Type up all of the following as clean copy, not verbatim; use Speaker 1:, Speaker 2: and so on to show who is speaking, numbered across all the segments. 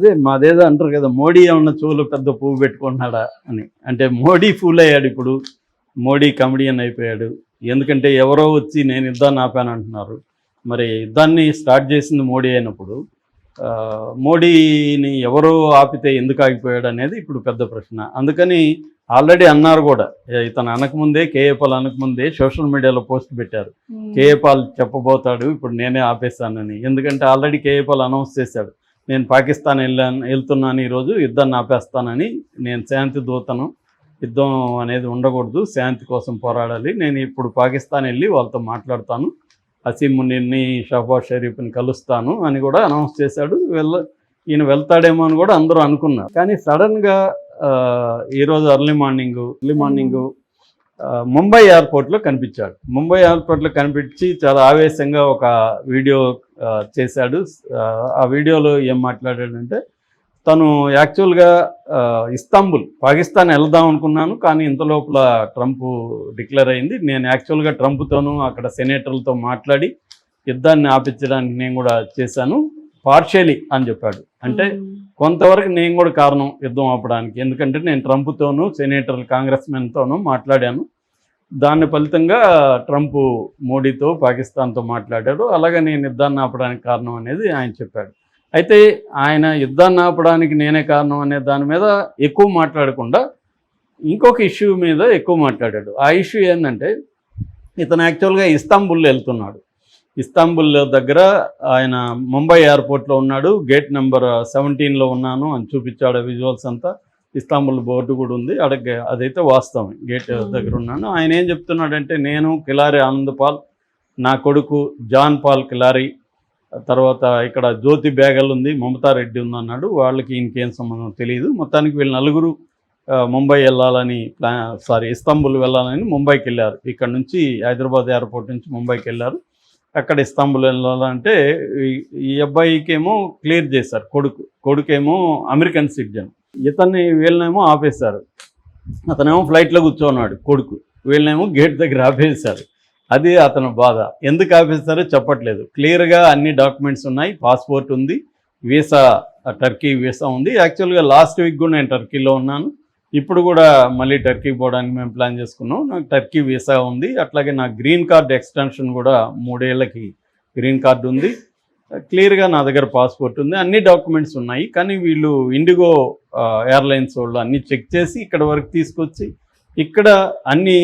Speaker 1: అదే మాదేదో అంటారు కదా, మోడీ ఏమన్నా చెవులు పెద్ద పువ్వు పెట్టుకుంటున్నాడా అని. అంటే మోడీ ఫూల్ అయ్యాడు ఇప్పుడు, మోడీ కమెడియన్ అయిపోయాడు. ఎందుకంటే ఎవరో వచ్చి నేను యుద్ధాన్ని ఆపాను అంటున్నారు. మరి యుద్ధాన్ని స్టార్ట్ చేసింది మోడీ అయినప్పుడు మోడీని ఎవరో ఆపితే ఎందుకు ఆగిపోయాడు అనేది ఇప్పుడు పెద్ద ప్రశ్న. అందుకని ఆల్రెడీ అన్నారు కూడా, ఇతను అనకముందే, కేఏ పాల్ అనకముందే సోషల్ మీడియాలో పోస్ట్ పెట్టారు, కేఏ పాల్ చెప్పబోతాడు ఇప్పుడు నేనే ఆపేస్తానని. ఎందుకంటే ఆల్రెడీ కేఏ పాల్ అనౌన్స్ చేశాడు, నేను పాకిస్తాన్ వెళ్తున్నాను, ఈరోజు యుద్ధాన్ని ఆపేస్తానని, నేను శాంతి దూతను, యుద్ధం అనేది ఉండకూడదు, శాంతి కోసం పోరాడాలి, నేను ఇప్పుడు పాకిస్తాన్ వెళ్ళి వాళ్ళతో మాట్లాడతాను, అసీం మునీర్ని, షహబాజ్ షరీఫ్ని కలుస్తాను అని కూడా అనౌన్స్ చేశాడు. ఈయన వెళ్తాడేమో అని కూడా అందరూ అనుకున్నారు. కానీ సడన్గా ఈరోజు ఎర్లీ మార్నింగ్ ముంబై ఎయిర్పోర్ట్లో కనిపించాడు. ముంబై ఎయిర్పోర్ట్లో కనిపించి చాలా ఆవేశంగా ఒక వీడియో చేశాడు. ఆ వీడియోలో ఏం మాట్లాడాడంటే, తను యాక్చువల్గా ఇస్తాంబుల్, పాకిస్తాన్ వెళ్దాం అనుకున్నాను, కానీ ఇంతలోపల ట్రంప్ డిక్లేర్ అయింది, నేను యాక్చువల్గా ట్రంప్తోనూ అక్కడ సెనేటర్లతో మాట్లాడి యుద్ధాన్ని ఆపించడానికి నేను కూడా చేశాను, పార్షియలీ అని చెప్పాడు. అంటే కొంతవరకు నేను కూడా కారణం యుద్ధం ఆపడానికి, ఎందుకంటే నేను ట్రంప్తోనూ సెనేటర్లు, కాంగ్రెస్మెన్తోనూ మాట్లాడాను, దాని ఫలితంగా ట్రంప్ మోడీతో, పాకిస్తాన్తో మాట్లాడాడు, అలాగే నేను యుద్ధాన్ని ఆపడానికి కారణం అనేది ఆయన చెప్పాడు. అయితే ఆయన యుద్ధాన్ని ఆపడానికి నేనే కారణం అనే దాని మీద ఎక్కువ మాట్లాడకుండా ఇంకొక ఇష్యూ మీద ఎక్కువ మాట్లాడాడు. ఆ ఇష్యూ ఏంటంటే, ఇతను యాక్చువల్గా ఇస్తాంబుల్ వెళ్తున్నాడు. ఇస్తాంబుల్ దగ్గర ఆయన ముంబై ఎయిర్పోర్ట్లో ఉన్నాడు, గేట్ నెంబర్ 17లో ఉన్నాను అని చూపించాడు విజువల్స్ అంతా. ఇస్తాంబుల్ బోర్డు కూడా ఉంది, అదైతే వాస్తవం, గేట్ దగ్గర ఉన్నాను. ఆయన ఏం చెప్తున్నాడంటే, నేను కిలారి ఆనంద్ పాల్, నా కొడుకు జాన్ పాల్ కిలారి, తర్వాత ఇక్కడ జ్యోతి బేగల్ ఉంది, మమతారెడ్డి ఉందన్నాడు. వాళ్ళకి ఇంకేం సంబంధం తెలియదు. మొత్తానికి వీళ్ళు నలుగురు ముంబై వెళ్ళాలని ఇస్తాంబుల్ వెళ్ళాలని ముంబైకి వెళ్ళారు. ఇక్కడ నుంచి హైదరాబాద్ ఎయిర్పోర్ట్ నుంచి ముంబైకి వెళ్ళారు. అక్కడ ఇస్తాంబుల్ వెళ్ళాలంటే ఈ అబ్బాయికేమో క్లియర్ చేశారు, కొడుకేమో అమెరికన్ సిటిజన్, వీళ్ళనేమో ఆపేశారు. అతనేమో ఫ్లైట్లో కూర్చోన్నాడు కొడుకు, వీళ్ళనేమో గేట్ దగ్గర ఆపేశారు. అది అతను బాధ. ఎందుకు ఆపేస్తారో చెప్పట్లేదు. క్లియర్గా అన్ని డాక్యుమెంట్స్ ఉన్నాయి, పాస్పోర్ట్ ఉంది, వీసా, టర్కీ వీసా ఉంది. యాక్చువల్గా లాస్ట్ వీక్ కూడా నేను టర్కీలో ఉన్నాను, ఇప్పుడు కూడా మళ్ళీ టర్కీ పోవడానికి మేము ప్లాన్ చేసుకున్నాం. నాకు టర్కీ వీసా ఉంది, అట్లాగే నాకు గ్రీన్ కార్డ్ ఎక్స్టెన్షన్ కూడా 3 ఏళ్ళకి గ్రీన్ కార్డు ఉంది. క్లియర్గా నా దగ్గర పాస్పోర్ట్ ఉంది, అన్ని డాక్యుమెంట్స్ ఉన్నాయి. కానీ వీళ్ళు ఇండిగో ఎయిర్లైన్స్ వాళ్ళు అన్నీ చెక్ చేసి ఇక్కడ వరకు తీసుకొచ్చి, ఇక్కడ అన్ని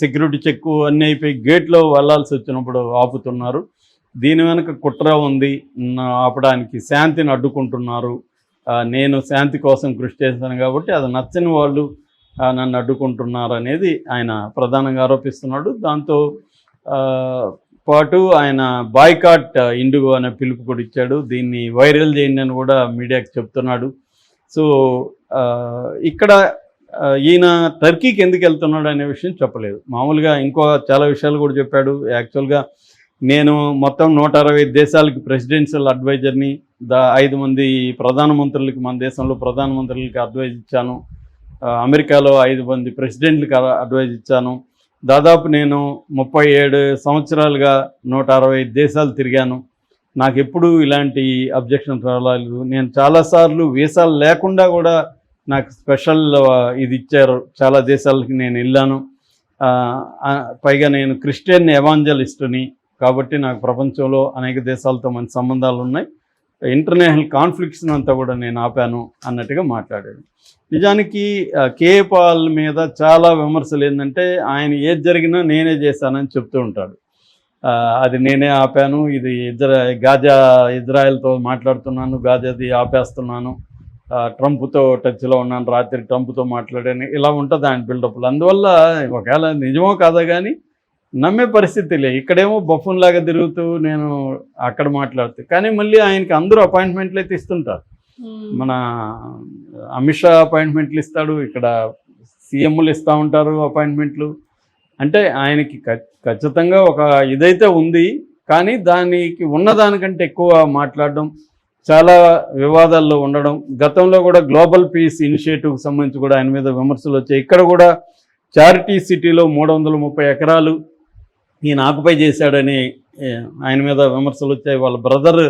Speaker 1: సెక్యూరిటీ చెక్ అన్నీ అయిపోయి గేట్లో వెళ్ళాల్సి వచ్చినప్పుడు ఆపుతున్నారు. దీని వెనక కుట్ర ఉంది, ఆపడానికి శాంతిని అడ్డుకుంటున్నారు. నేను శాంతి కోసం కృషి చేశాను కాబట్టి అది నచ్చని వాళ్ళు నన్ను అడ్డుకుంటున్నారు అనేది ఆయన ప్రధానంగా ఆరోపిస్తున్నాడు. దాంతో పాటు ఆయన బాయ్కాట్ ఇండిగో అనే పిలుపు కూడా ఇచ్చాడు, దీన్ని వైరల్ చేయండి అని కూడా మీడియాకి చెప్తున్నాడు. సో ఇక్కడ ఈయన టర్కీకి ఎందుకు వెళ్తున్నాడు అనే విషయం చెప్పలేదు. మామూలుగా ఇంకో చాలా విషయాలు కూడా చెప్పాడు. యాక్చువల్గా నేను మొత్తం 160 దేశాలకి ప్రెసిడెన్షియల్ అడ్వైజర్ని, 5 మంది ప్రధానమంత్రులకి, మన దేశంలో ప్రధానమంత్రులకి అడ్వైజ్ ఇచ్చాను, అమెరికాలో 5 మంది ప్రెసిడెంట్లకి అడ్వైజ్ ఇచ్చాను, దాదాపు నేను 37 సంవత్సరాలుగా 160 దేశాలు తిరిగాను, నాకు ఎప్పుడూ ఇలాంటి అబ్జెక్షన్ రాలేదు, నేను చాలాసార్లు వీసాలు లేకుండా కూడా నాకు స్పెషల్ ఇది ఇచ్చారు, చాలా దేశాలకి నేను వెళ్ళాను, పైగా నేను క్రిస్టియన్ ఎవాంజలిస్టుని కాబట్టి నాకు ప్రపంచంలో అనేక దేశాలతో మంచి సంబంధాలు ఉన్నాయి, ఇంటర్నేషనల్ కాన్ఫ్లిక్ట్స్ని అంతా కూడా నేను ఆపాను అన్నట్టుగా మాట్లాడాడు. నిజానికి కేఏ పాల్ మీద చాలా విమర్శలు ఏంటంటే, ఆయన ఏది జరిగినా నేనే చేశానని చెప్తూ ఉంటాడు. అది నేనే ఆపాను, ఇది గాజా, ఇజ్రాయెల్తో మాట్లాడుతున్నాను, గాజాది ఆపేస్తున్నాను, ట్రంప్తో టచ్లో ఉన్నాను, రాత్రి ట్రంప్తో మాట్లాడాను, ఇలా ఉంటుంది ఆయన బిల్డప్లు. అందువల్ల ఒకవేళ నిజమో కాదా కానీ నమ్మే పరిస్థితి లే. ఇక్కడేమో బఫూన్ లాగా తిరుగుతూ నేను అక్కడ మాట్లాడుతూ, కానీ మళ్ళీ ఆయనకి అందరూ అపాయింట్మెంట్లు అయితే ఇస్తుంటారు. మన అమిత్ షా అపాయింట్మెంట్లు ఇస్తాడు, ఇక్కడ సీఎంలు ఇస్తూ ఉంటారు అపాయింట్మెంట్లు. అంటే ఆయనకి ఖచ్చితంగా ఒక ఇదైతే ఉంది, కానీ దానికి ఉన్నదానికంటే ఎక్కువ మాట్లాడడం, చాలా వివాదాల్లో ఉండడం. గతంలో కూడా గ్లోబల్ పీస్ ఇనిషియేటివ్కి సంబంధించి కూడా ఆయన మీద విమర్శలు వచ్చాయి. ఇక్కడ కూడా చారిటీ సిటీలో 330 ఎకరాలు ఈయన ఆక్యుపై చేశాడని ఆయన మీద విమర్శలు వచ్చాయి. వాళ్ళ బ్రదర్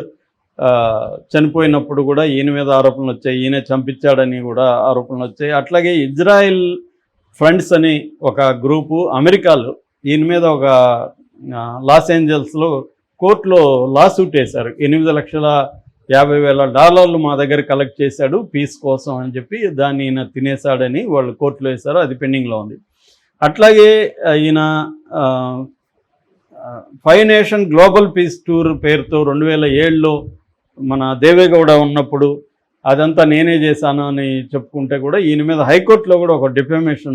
Speaker 1: చనిపోయినప్పుడు కూడా ఈయన మీద ఆరోపణలు వచ్చాయి, ఈయన చంపించాడని కూడా ఆరోపణలు వచ్చాయి. అట్లాగే ఇజ్రాయిల్ ఫండ్స్ అని ఒక గ్రూపు అమెరికాలో ఈయన మీద ఒక లాస్ ఏంజల్స్లో కోర్టులో లాసూట్ వేశారు. $8,50,000 మా దగ్గర కలెక్ట్ చేశాడు పీస్ కోసం అని చెప్పి, దాన్ని ఈయన తినేశాడని వాళ్ళు కోర్టులో వేశారు. అది పెండింగ్లో ఉంది. అట్లాగే ఈయన 5 నేషన్ గ్లోబల్ పీస్ టూర్ పేరుతో 2007లో మన దేవేగౌడ ఉన్నప్పుడు అదంతా నేనే చేశాను అని చెప్పుకుంటే కూడా ఈయన మీద హైకోర్టులో కూడా ఒక డిఫమేషన్